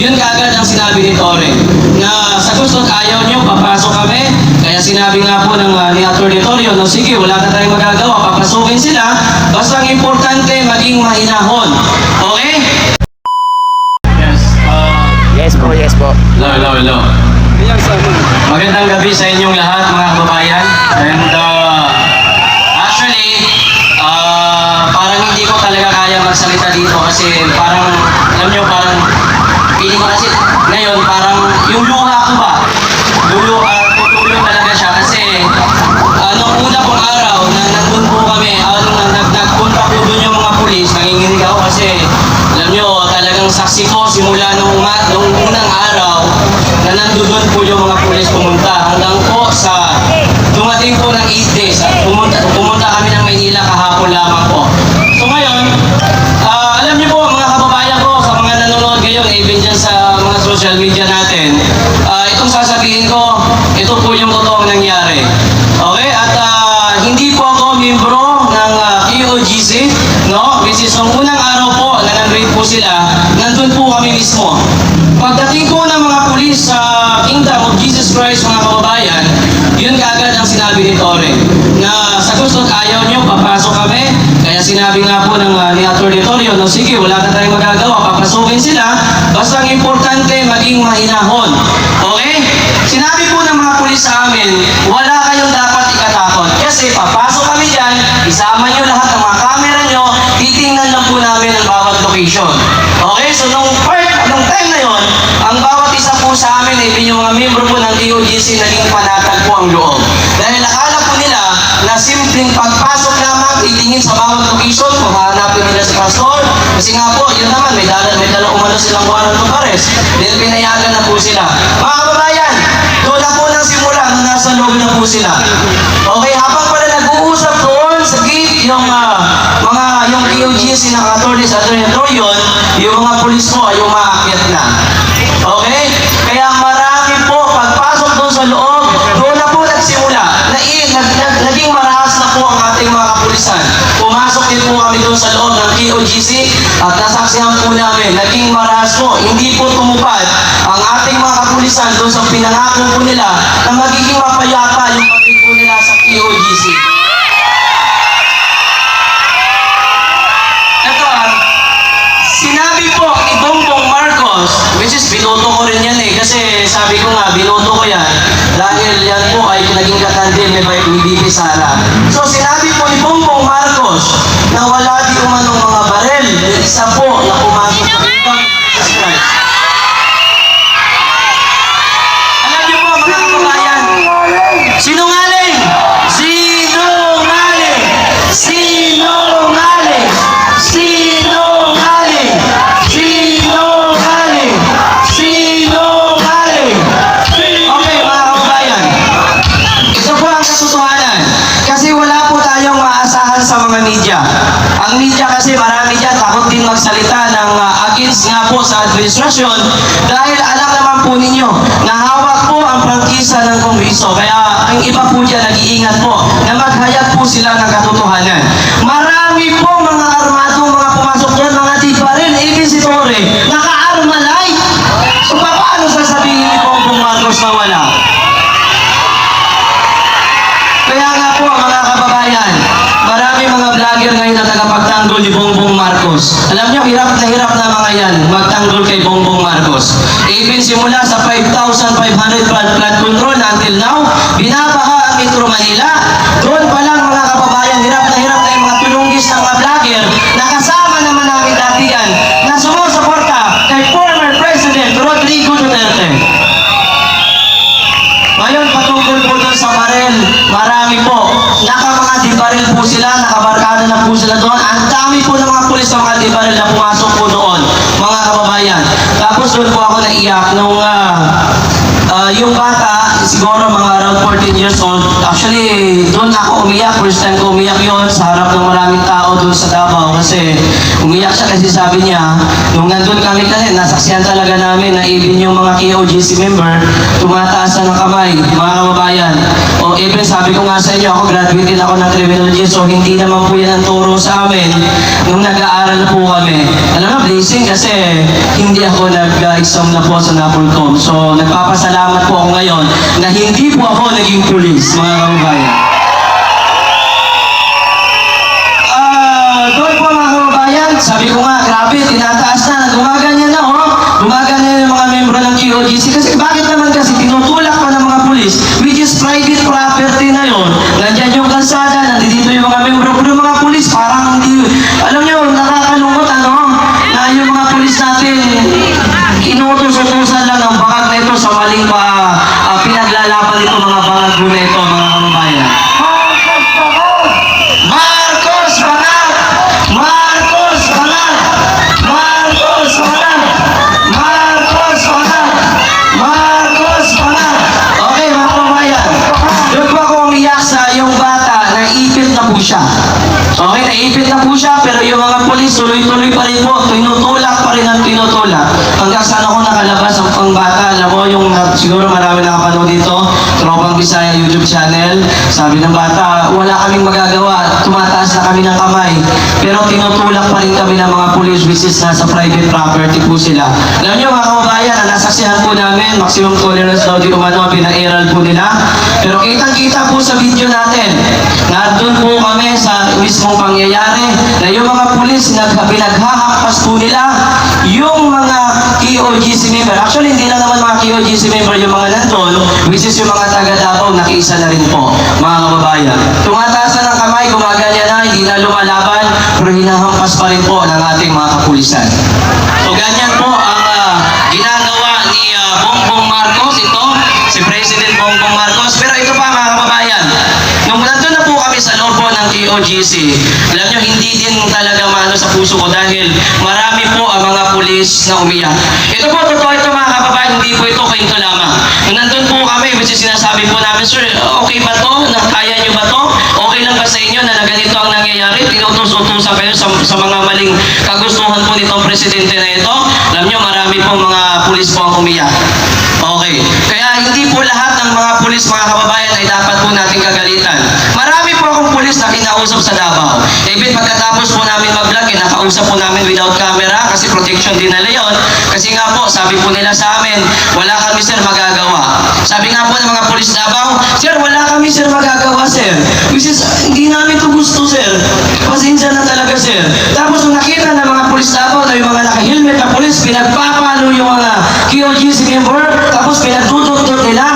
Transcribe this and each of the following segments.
Yun kaagad ang sinabi ni Torre, na sa gusto at ayaw nyo, papasok kami. Kaya sinabi nga po ni Atty. Torre, no, sige, wala na tayong magagawa, papasukin sila. Basta ang importante, maging mahinahon. Okay? Yes po, yes po. Hello. Magandang gabi sa inyong lahat, mga kababayan. And actually, parang hindi ko talaga kaya magsalita dito kasi parang, alam nyo, parang feeling ko kasi ngayon parang yung luha ko ba? Tutulong talaga siya kasi nung una pong araw na nandun po kami, nagpunta po dun yung mga pulis, nanginginig ako kasi alam nyo, talagang saksi ko simula nung unang araw na nandun po yung mga pulis pumunta hanggang po sa dumating po ng 8 days at pumunta kami ng Maynila kahapon lamang po. So ngayon, alam niyo po mga kababayan ko, sa mga nanonood ngayon, even dyan sa mga social media natin, itong sasabihin ko, ito po yung totoong nangyari. Okay? At hindi po ako membro ng QOGC, no? Which is nung unang araw po na nandun po sila, nandun po kami mismo. Pagdating po ng mga pulis sa Kingdom of Jesus Christ, mga kababayan, yun kaagad ang sinabi ni Torre, na sa gusto at ayaw nyo, papasok kami. Kaya sinabi nga po ni Atty. Torre, no, sige, wala na tayong magagawa, papasukin sila. Basta ang importante, maging mahinahon. Okay? Sinabi po ng mga pulis sa amin, wala kayong dapat ikatakot. Kasi papasok kami dyan, isama nyo lahat ng mga camera nyo, titingnan lang po namin ang bawat location. Okay? So nung time na yon, ang bawat isa po sa amin, even yung mga membro po ng DOGC, naging panatag po ang loob. Dahil akala po nila na simpleng pagpasok lamang, titingin sa bawat location, kung hahanapin nila si Pastor. Kasi nga po, yun naman, may dala umano silang Juan Alvarez. Then pinayagan na po sila. Mga kababayan, doon na po nang simula, nung nasa loob na po sila. Okay, habang pala nag-uusap doon sa gate, yung DOGC ng Atty. Troyon, yung mga pulis mo ay umaakyat na. Okay? Kaya marami po, pagpasok doon sa loob, doon na po nagsimula. Naging marahas na po ang ating mga kapulisan. Pumasok din po kami doon sa loob ng QOGC at nasaksihan po namin, naging marahas po. Hindi po tumupad ang ating mga kapulisan doon sa pinangako po nila na magiging mapayapa yung pagiging po nila sa QOGC. Sinabi po ni Bongbong Marcos, which is binoto ko rin yan kasi sabi ko nga, binoto ko yan dahil yan po ay naging katandem ni VP Sara. So sinabi po ni Bongbong Marcos na wala di umanong mga barel, isa po na pumasok sa Kingdom of Jesus Christ. Alam niyo po mga kababayan, sinungaling! Sinungaling! Sinungaling! Sinungaling! Sinungaling! Sinungaling! Okay mga kababayan, ito po ang katotohanan. Kasi wala po tayong maasahan sa mga media. Ang media kasi marami dyan takot din magsalita ng against nga po sa administrasyon dahil alam naman po ninyo na hawak po ang prangkisa ng Kongreso. Kaya ang iba po dyan nag-iingat po na maghayag po sila ng katotohanan. Marami po mga armadong mga pumasok dyan, mga diba rin, even si Torre, naka-arma light. So paano sasabihin ni Bongbong Marcos na wala? Kaya nga po mga kababayan, marami mga vlogger ngayon na tagapagtanggol ni Bongbong Marcos. Alam niyo, hirap na mga yan magtanggol kay Bongbong Marcos. Even simula sa 5,500 flood control until now, binabaha ang Metro Manila. Doon pa lang mga kababayan, hirap na yung mga tulunggis ng mga vlogger na kasama naman namin dati yan na sumusuporta kay former President Rodrigo Duterte. Ngayon, patungkol po doon sa baril, marami po. Mga dibaril po sila, nakabarkada na po sila doon. Ang dami po ng mga pulis na mga dibaril na pumasok po doon, mga kababayan. Tapos doon po ako naiyak nung Yung bata, siguro mga around 14 years old, actually, doon ako umiyak. First time ko umiyak yun sa harap ng maraming tao doon sa Davao kasi umiyak siya kasi sabi niya, nung nandun kami kasi, nasaksihan talaga namin na even yung mga KOGC member, tumataas na ng kamay, mga kababayan. O even sabi ko nga sa inyo, ako graduate din ako ng criminology, so hindi naman po yan ang turo sa amin nung nag-aaral po kami. Alam mo, blessing kasi hindi ako nag-exam na po sa NAPOLCOM. So, nagpapasalamat po ako ngayon na hindi po ako naging pulis, mga kababayan. Doon po mga kababayan, sabi ko nga, grabe, tinataas na, gumaganyan na, oh. Gumaganyan yung mga membro ng QOGC. Kasi bakit naman kasi tinutulak pa ng mga pulis, which is private property na yun. Nandyan yung kalsada, nandito yung mga membro. Pero yung mga pulis, parang hindi, alam nyo, nakakalungkot, ano, na yung mga pulis natin, inuutos-utusan lang ng bangag na ito sa maling pinaglalaban nito mga bangag na ito, mga kababayan. Marcos Banat! Marcos Banat! Marcos Banat! Marcos Banat! Marcos Banat! Okay, mga kababayan. Doon po ako umiyak sa yung bata, naipit na po siya. Okay, naipit na po siya, pero yung mga polis, tuloy-tuloy pa rin po, tinutulak pa rin ang tinutulak. Hanggang saan ako nakalabas ang bata, alam mo, yung siguro marami nakapanood dito, Tropang Bisaya YouTube channel, sabi ng bata, wala kaming magagawa, tumataas na kami ng kamay, pero tinutulak pa rin kami ng mga police which is nasa private property po sila. Alam niyo mga kababayan, nasaksihan po namin, maximum tolerance daw di umano, pinairal po nila, pero kitang-kita po sa video natin, nandun po kami sa mismong pangyayari, na yung mga police, pinaghahakpas po nila, yung mga KOGC member, actually hindi lang naman mga KOGC member yung mga nandun, which is yung mga taga Davao, nakiisa na rin po, mga kababayan. Tumataas na ng kamay, gumaganya na, hindi na lumalaban, pero hinahampas pa rin po ng ating mga kapulisan. So ganyan po ang ginagawa ni Bongbong Marcos, ito, si President Bongbong Marcos. Pero ito pa mga kababayan, nung nandun na po kami sa loob po ng KOGC, alam nyo, hindi din talaga maano sa puso ko dahil marami po ang mga pulis na umiyak. Ito po, totoo ito mga kababayan, hindi po ito kwento lamang. Nung nandun po kami, which is sinasabi po namin, sir, okay ba to? Kaya nyo ba to? Okay lang ba sa inyo na ganito ang nangyayari? Tinutus-utusan kayo sa mga maling kagustuhan po nitong presidente na ito? Alam nyo, marami po mga pulis po ang umiyak. Okay. Kaya hindi po lahat ng mga pulis, mga kababayan, ay dapat po natin kagalitan. Marami po akong pulis na kinausap sa Davao. Even pagkatapos po namin mag-vlog, nakausap po namin without camera kasi protection din nila yun. Kasi nga po, sabi po nila sa amin, wala kami sir magagawa. Sabi nga po ng mga pulis Davao, sir, wala kami sir magagawa sir. Which is, hindi namin to gusto sir. Pasensya na talaga sir. Tapos nung nakita ng mga pulis Davao na yung mga naka-helmet na pulis, pinagpapalo yung mga KOGC member, tapos pinagdudot nila.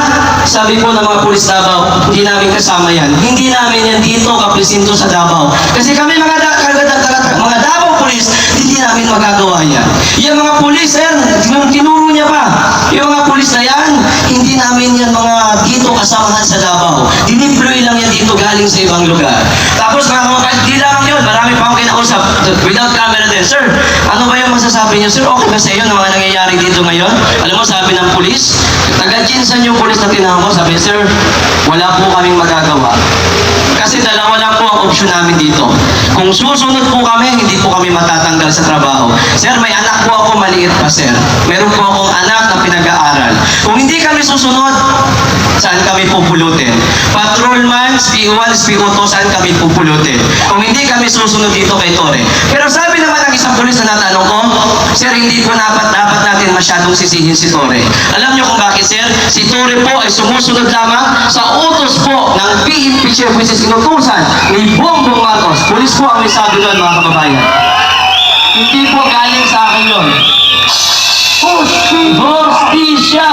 Sabi po ng mga pulis Davao, hindi namin kasama yan. Hindi namin yan dito kapresinto sa Davao. Kasi kami mga Davao pulis, hindi namin magagawa yan. Yung mga pulis, sir, tinuro niya pa. Yung mga pulis na yan, hindi namin yan mga dito kasamahan sa Davao. Diniploy lang yan dito galing sa ibang lugar. Tapos mga kababayan, di lang yun, marami pa akong kinausap without camera din. Sir, ano ba yung masasabi niyo? Sir, okay ba sa iyo na mga nangyayari dito ngayon? Alam mo, sabi ng pulis, taga-Jinsan yung pulis na tinawag ko, sabi, sir, wala po kaming magagawa. Kasi dalawa lang po ang option namin dito. Kung susunod po kami, hindi po kami matatanggal sa trabaho. Sir, may anak po ako, maliit pa sir. Meron po akong anak na pinag-aaral. Kung hindi kami susunod, saan kami pupulutin? Patrolman, SPO1, SPO2, saan kami pupulutin? Kung hindi kami susunod dito kay Tore. Pero sabi naman ng isang pulis na natanong ko, sir, hindi po dapat natin masyadong sisihin si Tore. Alam niyo kung bakit sir? Si Tore po ay sumusunod lamang sa utos po ng PNP chief, which is inutusan ni Bongbong Marcos. Pulis po ang may sabi doon mga kababayan. Hindi po galing sa akin yun. Hostisya!